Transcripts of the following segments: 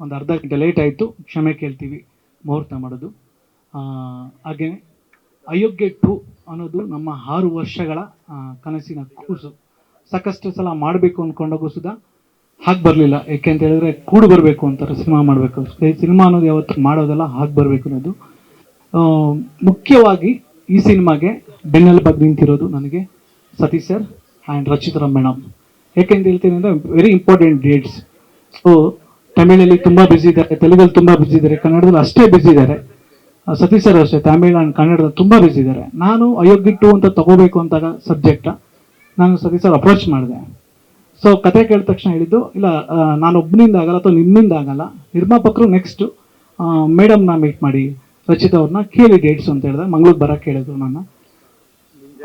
ಒಂದು ಅರ್ಧ ಗಂಟೆ ಲೇಟ್ ಆಯಿತು, ಕ್ಷಮೆ ಕೇಳ್ತೀವಿ ಮುಹೂರ್ತ ಮಾಡೋದು. ಹಾಗೆ ಅಯೋಗ್ಯ 2 ಅನ್ನೋದು ನಮ್ಮ 6 ವರ್ಷಗಳ ಕನಸಿನ ಕೂಸು. ಸಾಕಷ್ಟು ಸಲ ಮಾಡಬೇಕು ಅಂದ್ಕೊಂಡಾಗೂ ಸುಧಾ ಹಾಗೆ ಬರಲಿಲ್ಲ. ಏಕೆ ಅಂತ ಹೇಳಿದ್ರೆ ಕೂಡು ಬರಬೇಕು ಅಂತಾರೆ, ಸಿನಿಮಾ ಮಾಡಬೇಕು. ಸಿನಿಮಾ ಅನ್ನೋದು ಯಾವತ್ತು ಮಾಡೋದಲ್ಲ, ಹಾಗೆ ಬರಬೇಕು ಅನ್ನೋದು. ಮುಖ್ಯವಾಗಿ ಈ ಸಿನಿಮಾಗೆ ಬೆನ್ನೆಲುಬಾಗಿ ನಿಂತಿರೋದು ನನಗೆ Satish sir and Rachita madam. ಏಕೆಂತ ಹೇಳ್ತೀನಿ ಅಂದರೆ ವೆರಿ ಇಂಪಾರ್ಟೆಂಟ್ ಡೇಟ್ಸ್. ಸೊ ತಮಿಳಲ್ಲಿ ತುಂಬ ಬ್ಯುಸಿ ಇದ್ದಾರೆ, ತೆಲುಗಲ್ಲಿ ತುಂಬ ಬ್ಯುಸಿ ಇದ್ದಾರೆ, ಕನ್ನಡದಲ್ಲಿ ಅಷ್ಟೇ ಬ್ಯುಸಿ ಇದ್ದಾರೆ. ಸತೀಶ್ ಸರ್ ಅಷ್ಟೇ ತಮಿಳ್ ಆ್ಯಂಡ್ ಕನ್ನಡದಲ್ಲಿ ತುಂಬ ಬ್ಯುಸಿ ಇದ್ದಾರೆ. ನಾನು ಅಯೋಗ್ಯ 2 ಅಂತ ತಗೋಬೇಕು ಅಂತಾಗ ಸಬ್ಜೆಕ್ಟ ನಾನು ಸತೀಶ್ ಸರ್ ಅಪ್ರೋಚ್ ಮಾಡಿದೆ. ಸೊ ಕತೆ ಕೇಳಿದ ತಕ್ಷಣ ಹೇಳಿದ್ದು, ಇಲ್ಲ ನಾನು ಒಬ್ಬನಿಂದ ಆಗಲ್ಲ ಅಥವಾ ನಿಮ್ಮಿಂದ ಆಗಲ್ಲ, ನಿರ್ಮಾಪಕರು ನೆಕ್ಸ್ಟು ಮೇಡಮ್ನ ಮೀಟ್ ಮಾಡಿ, ರಚಿತಾ ಅವ್ರನ್ನ ಕೇಳಿ ಡೇಟ್ಸ್ ಅಂತ ಹೇಳಿದ್ರೆ ಮಂಗ್ಳೂರು ಬರೋಕ್ಕೆ ಹೇಳಿದ್ರು ನನ್ನ.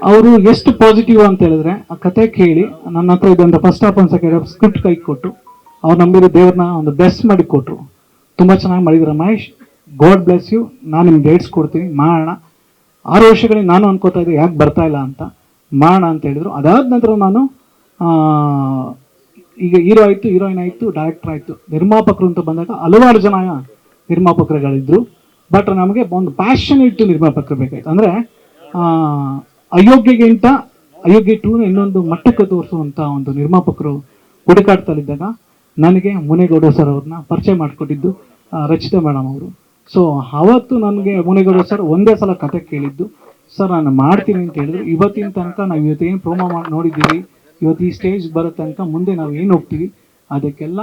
ಅವರು ಎಷ್ಟು ಪಾಸಿಟಿವ್ ಅಂತ ಹೇಳಿದ್ರೆ ಆ ಕತೆ ಕೇಳಿ ನನ್ನ ಹತ್ರ ಇದೊಂದು ಫಸ್ಟ್ ಹಾಫ್ ಒಂದು ಸೆಕೆಂಡ್ ಹಾಫ್ ಸ್ಕ್ರಿಪ್ಟ್ ಕೈ ಕೊಟ್ಟು ಅವ್ರು ನಂಬಿರೋ ದೇವ್ರನ್ನ ಒಂದು ಬೆಸ್ಟ್ ಮಾಡಿ ಕೊಟ್ಟರು. ತುಂಬ ಚೆನ್ನಾಗಿ ಮಾಡಿದ್ರು ಮಹೇಶ್, ಗಾಡ್ ಬ್ಲೆಸ್ ಯು. ನಾನು ನಿಮ್ಗೆ ಡೇಟ್ಸ್ ಕೊಡ್ತೀನಿ, ಮಾಡೋಣ. 6 ವರ್ಷಗಳಿಗೆ ನಾನು ಅನ್ಕೋತಾ ಇದ್ದೆ ಯಾಕೆ ಬರ್ತಾ ಇಲ್ಲ ಅಂತ, ಮಾಡೋಣ ಅಂತ ಹೇಳಿದ್ರು. ಅದಾದ ನಂತರ ನಾನು ಈಗ ಹೀರೋ ಆಯಿತು, ಹೀರೋಯಿನ್ ಆಯಿತು, ಡೈರೆಕ್ಟರ್ ಆಯಿತು, ನಿರ್ಮಾಪಕರು ಅಂತ ಬಂದಾಗ ಹಲವಾರು ಜನ ನಿರ್ಮಾಪಕರುಗಳಿದ್ರು. ಬಟ್ ನಮಗೆ ಒಂದು ಪ್ಯಾಷನ್ ಇಟ್ಟು ನಿರ್ಮಾಪಕರು ಬೇಕಾಯ್ತು. ಅಂದರೆ ಅಯೋಗ್ಯಗಿಂತ ಅಯೋಗ್ಯ 2ನ ಇನ್ನೊಂದು ಮಟ್ಟಕ್ಕೆ ತೋರಿಸುವಂಥ ಒಂದು ನಿರ್ಮಾಪಕರು ಹುಡುಕಾಡ್ತಲಿದ್ದಾಗ ನನಗೆ ಮುನೇಗೌಡ ಸರ್ ಅವ್ರನ್ನ ಪರಿಚಯ ಮಾಡಿಕೊಟ್ಟಿದ್ದು ರಚಿತಾ ಮೇಡಮ್ ಅವರು. ಸೊ ಅವತ್ತು ನನಗೆ ಮುನೇಗೌಡ ಸರ್ ಒಂದೇ ಸಲ ಕತೆ ಕೇಳಿದ್ದು, ಸರ್ ನಾನು ಮಾಡ್ತೀನಿ ಅಂತ ಹೇಳಿದ್ರು. ಇವತ್ತಿನ ತನಕ ನಾವು ಇವತ್ತೇನು ಪ್ರೋಮೋ ಮಾಡಿ ನೋಡಿದ್ದೀವಿ, ಇವತ್ತು ಈ ಸ್ಟೇಜ್ ಬರೋ ತನಕ ಮುಂದೆ ನಾವು ಏನು ಹೋಗ್ತೀವಿ ಅದಕ್ಕೆಲ್ಲ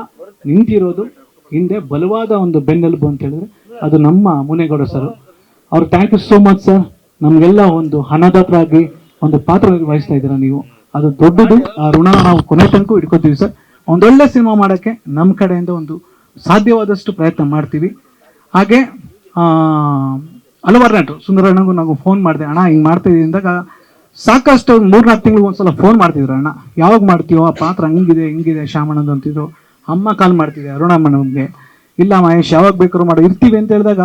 ನಿಂತಿರೋದು ಹಿಂದೆ ಬಲವಾದ ಒಂದು ಬೆನ್ನೆಲುಬು ಅಂತ ಹೇಳಿದ್ರೆ ಅದು ನಮ್ಮ ಮುನೇಗೌಡ ಸರ್. ಅವ್ರಿಗೆ thank you so much sir. ನಮಗೆಲ್ಲ ಒಂದು ಹಣದಾತರಾಗಿ ಒಂದು ಪಾತ್ರ ನಿರ್ವಹಿಸ್ತಾ ಇದ್ದೀರಾ ನೀವು, ಅದು ದೊಡ್ಡದು. ಆ ಋಣ ನಾವು ಕೊನೆ ತನಕ ಇಟ್ಕೋತೀವಿ ಸರ್. ಒಂದೊಳ್ಳೆ ಸಿನಿಮಾ ಮಾಡೋಕ್ಕೆ ನಮ್ಮ ಕಡೆಯಿಂದ ಒಂದು ಸಾಧ್ಯವಾದಷ್ಟು ಪ್ರಯತ್ನ ಮಾಡ್ತೀವಿ. ಹಾಗೆ ಹಲವಾರು ನಟರು, ಸುಂದರಣ್ಣಗೂ ನಾವು ಫೋನ್ ಮಾಡಿದೆ, ಅಣ್ಣ ಹಿಂಗೆ ಮಾಡ್ತಾಯಿದ್ದೀವಿ ಅಂದಾಗ ಸಾಕಷ್ಟು 3-4 ತಿಂಗಳಿಗೆ ಒಂದ್ಸಲ ಫೋನ್ ಮಾಡ್ತಿದ್ರು, ಅಣ್ಣ ಯಾವಾಗ ಮಾಡ್ತೀವೋ ಆ ಪಾತ್ರ ಹಂಗಿದೆ ಹಿಂಗಿದೆ ಶ್ಯಾಮಣ್ಣಂದು ಅಂತಿದ್ರು. ಅಮ್ಮ ಕಾಲ್ ಮಾಡ್ತಿದ್ದೆ ಅರುಣಮ್ಮನಿಗೆ, ಇಲ್ಲ ಮಹೇಶ್ ಯಾವಾಗ ಬೇಕಾದ್ರು ಮಾಡೋ ಇರ್ತೀವಿ ಅಂತ ಹೇಳಿದಾಗ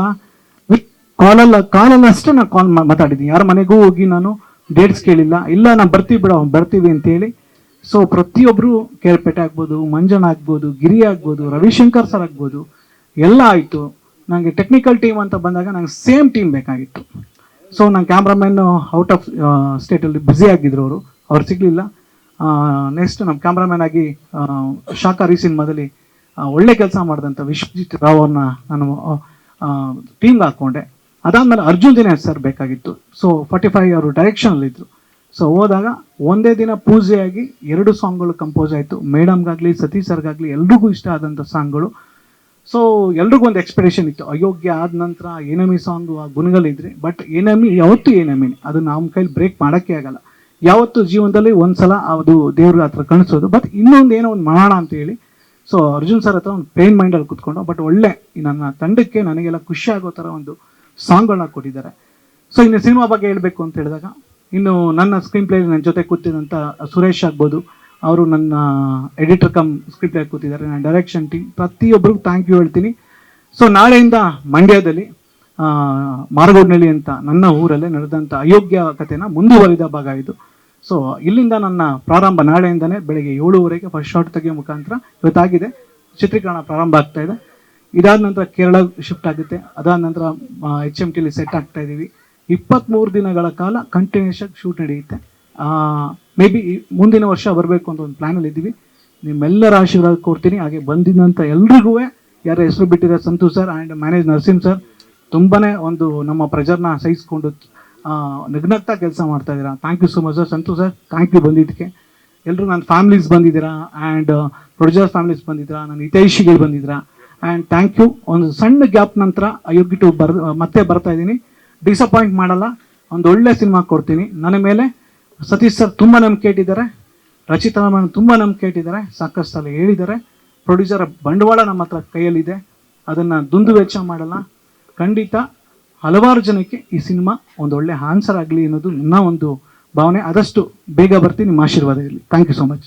ಕಾಲಲ್ಲಿ ಅಷ್ಟೇ ನಾನು ಕಾಲ್ ಮಾತಾಡಿದ್ದೀನಿ. ಯಾರ ಮನೆಗೂ ಹೋಗಿ ನಾನು ಡೇಟ್ಸ್ ಕೇಳಿಲ್ಲ, ಇಲ್ಲ ನಾನು ಬರ್ತೀವಿ ಬಿಡ ಬರ್ತೀವಿ ಅಂತೇಳಿ. ಸೊ ಪ್ರತಿಯೊಬ್ಬರು ಕೇರ್ಪೇಟೆ ಆಗ್ಬೋದು, ಮಂಜಣ್ಣ ಆಗ್ಬೋದು, ಗಿರಿ ಆಗ್ಬೋದು, ರವಿಶಂಕರ್ ಸರ್ ಆಗ್ಬೋದು, ಎಲ್ಲ ಆಯಿತು. ನನಗೆ ಟೆಕ್ನಿಕಲ್ ಟೀಮ್ ಅಂತ ಬಂದಾಗ ನಂಗೆ ಸೇಮ್ ಟೀಮ್ ಬೇಕಾಗಿತ್ತು. ಸೊ ನನ್ನ ಕ್ಯಾಮ್ರಾಮನ್ ಔಟ್ ಆಫ್ ಸ್ಟೇಟಲ್ಲಿ ಬ್ಯುಸಿ ಆಗಿದ್ರು, ಅವ್ರು ಸಿಗಲಿಲ್ಲ. ನೆಕ್ಸ್ಟ್ ನಮ್ಮ ಕ್ಯಾಮ್ರಾಮನ್ ಆಗಿ ಶಾಕಾರಿ ಸಿನಿಮಾದಲ್ಲಿ ಒಳ್ಳೆ ಕೆಲಸ ಮಾಡಿದಂಥ ವಿಶ್ವಜಿತ್ ರಾವ್ ಅವ್ರನ್ನ ನಾನು ಟೀಮ್ಗೆ ಹಾಕ್ಕೊಂಡೆ. ಅದಾದಮೇಲೆ ಅರ್ಜುನ್ ದಿನೇಶ್ ಸರ್ ಬೇಕಾಗಿತ್ತು. ಸೊ 45 ಅವರು ಡೈರೆಕ್ಷನಲ್ಲಿದ್ದರು. ಸೊ ಹೋದಾಗ ಒಂದೇ ದಿನ ಪೂಜೆಯಾಗಿ 2 ಸಾಂಗ್ಗಳು ಕಂಪೋಸ್ ಆಯಿತು. ಮೇಡಮ್ಗಾಗಲಿ ಸತೀಶ್ ಸರ್ಗಾಗಲಿ ಎಲ್ರಿಗೂ ಇಷ್ಟ ಆದಂಥ ಸಾಂಗ್ಗಳು. ಸೊ ಎಲ್ರಿಗೂ ಒಂದು ಎಕ್ಸ್ಪೆಕ್ಟೇಷನ್ ಇತ್ತು, ಅಯೋಗ್ಯ ಆದ ನಂತರ ಎನಮಿ ಸಾಂಗು ಆ ಗುಣಗಳಿದ್ರಿ. ಬಟ್ ಎನಮಿ ಯಾವತ್ತೂ ಎನಮಿನಿ, ಅದು ನಮ್ಮ ಕೈಲಿ ಬ್ರೇಕ್ ಮಾಡೋಕ್ಕೆ ಆಗಲ್ಲ. ಯಾವತ್ತು ಜೀವನದಲ್ಲಿ ಒಂದ್ಸಲ ಅದು ದೇವ್ರ ಹತ್ರ ಕಾಣಿಸೋದು. ಬಟ್ ಇನ್ನೊಂದು ಏನೋ ಒಂದು ಮಾಡೋಣ ಅಂತ ಹೇಳಿ ಸೊ ಅರ್ಜುನ್ ಸರ್ ಹತ್ರ ಒಂದು ಪ್ಲೇನ್ ಮೈಂಡಲ್ಲಿ ಕೂತ್ಕೊಂಡು, ಬಟ್ ಒಳ್ಳೆ ನನ್ನ ತಂಡಕ್ಕೆ ನನಗೆಲ್ಲ ಖುಷಿ ಆಗೋ ಥರ ಒಂದು ಸಾಂಗ್ಗಳನ್ನ ಕೊಟ್ಟಿದ್ದಾರೆ. ಸೊ ಇನ್ನು ಸಿನಿಮಾ ಬಗ್ಗೆ ಹೇಳಬೇಕು ಅಂತ ಹೇಳಿದಾಗ, ಇನ್ನು ನನ್ನ ಸ್ಕ್ರೀನ್ ಪ್ಲೇ ನನ್ನ ಜೊತೆ ಕೂತಿದ್ದಂಥ ಸುರೇಶ್ ಆಗ್ಬೋದು, ಅವರು ನನ್ನ ಎಡಿಟರ್ ಕಮ್ ಸ್ಕ್ರಿಪ್ಟ್ ಪ್ಲೇ ಕೂತಿದ್ದಾರೆ, ನನ್ನ ಡೈರೆಕ್ಷನ್ ಟೀಮ್, ಪ್ರತಿಯೊಬ್ಬರಿಗೂ ಥ್ಯಾಂಕ್ ಯು ಹೇಳ್ತೀನಿ. ಸೊ ನಾಳೆಯಿಂದ ಮಂಡ್ಯದಲ್ಲಿ ಮಾರಗೋಡ್ನಳ್ಳಿ ಅಂತ ನನ್ನ ಊರಲ್ಲೇ ನಡೆದಂಥ ಅಯೋಗ್ಯ ಕಥೆನ ಮುಂದುವರಿದ ಭಾಗ ಇದು. ಸೊ ಇಲ್ಲಿಂದ ನನ್ನ ಪ್ರಾರಂಭ ನಾಳೆಯಿಂದನೇ ಬೆಳಗ್ಗೆ 7:30 ಫಸ್ಟ್ ಶಾಟ್ ತೆಗೆಯೋ ಮುಖಾಂತರ ಇವತ್ತಾಗಿದೆ ಚಿತ್ರೀಕರಣ ಪ್ರಾರಂಭ ಆಗ್ತಾ ಇದೆ. ಇದಾದ ನಂತರ ಕೇರಳ ಶಿಫ್ಟ್ ಆಗುತ್ತೆ. ಅದಾದ ನಂತರ HMTಲಿ ಸೆಟ್ ಆಗ್ತಾ ಇದ್ದೀವಿ. 23 ದಿನಗಳ ಕಾಲ ಕಂಟಿನ್ಯೂಸ್ ಆಗಿ ಶೂಟ್ ನಡೆಯುತ್ತೆ. ಮೇ ಬಿ ಮುಂದಿನ ವರ್ಷ ಬರಬೇಕು ಅಂತ ಒಂದು ಪ್ಲ್ಯಾನಲ್ಲಿ ಇದ್ದೀವಿ. ನಿಮ್ಮೆಲ್ಲರ ಆಶೀರ್ವಾದ ಕೊಡ್ತೀನಿ. ಹಾಗೆ ಬಂದಿದ್ದಂಥ ಎಲ್ರಿಗೂ ಯಾರ ಹೆಸರು ಬಿಟ್ಟಿರೋ Santosh sir and manage Narasimha sir, ತುಂಬಾ ಒಂದು ನಮ್ಮ ಪ್ರೆಜರ್ನ ಸಹಿಸ್ಕೊಂಡು ನಗ್ನಗ್ತಾ ಕೆಲಸ ಮಾಡ್ತಾ ಇದ್ದೀರಾ. Thank you so much sir. Santosh sir thank you ಬಂದಿದ್ದಕ್ಕೆ. ಎಲ್ಲರೂ ನನ್ನ ಫ್ಯಾಮಿಲೀಸ್ ಬಂದಿದ್ದೀರಾ ಆ್ಯಂಡ್ ಪ್ರೊಡ್ಯೂಸರ್ ಫ್ಯಾಮಿಲೀಸ್ ಬಂದಿದ್ದೀರಾ, ನನ್ನ ಹಿತೈಷಿಗಳು ಬಂದಿದ್ದೀರಾ ಆ್ಯಂಡ್ ಥ್ಯಾಂಕ್ ಯು. ಒಂದು ಸಣ್ಣ ಗ್ಯಾಪ್ ನಂತರ ಅಯೋಗ್ಯ 2 ಮತ್ತೆ ಬರ್ತಾ ಇದ್ದೀನಿ. ಡಿಸಪಾಯಿಂಟ್ ಮಾಡಲ್ಲ, ಒಂದು ಒಳ್ಳೆ ಸಿನಿಮಾ ಕೊಡ್ತೀನಿ. ನನ್ನ ಮೇಲೆ ಸತೀಶ್ ಸರ್ ತುಂಬ ನಂಬಿಕೆ ಇಟ್ಟಿದ್ದಾರೆ, ರಚಿತಾ ಮೇಡಮ್ ತುಂಬ ನಂಬಿಕೆ ಇಟ್ಟಿದ್ದಾರೆ, ಸಾಕಷ್ಟು ಸಲ ಹೇಳಿದ್ದಾರೆ. ಪ್ರೊಡ್ಯೂಸರ್ ಬಂಡವಾಳ ನಮ್ಮ ಹತ್ರ ಕೈಯಲ್ಲಿದೆ, ಅದನ್ನು ದುಂದು ವೆಚ್ಚ ಮಾಡಲ್ಲ. ಖಂಡಿತ ಹಲವಾರು ಜನಕ್ಕೆ ಈ ಸಿನಿಮಾ ಒಂದು ಒಳ್ಳೆ ಆನ್ಸರ್ ಆಗಲಿ ಅನ್ನೋದು ನನ್ನ ಒಂದು ಭಾವನೆ. ಆದಷ್ಟು ಬೇಗ ಬರ್ತೀನಿ, ನಿಮ್ಮ ಆಶೀರ್ವಾದ ಇರಲಿ. Thank you so much.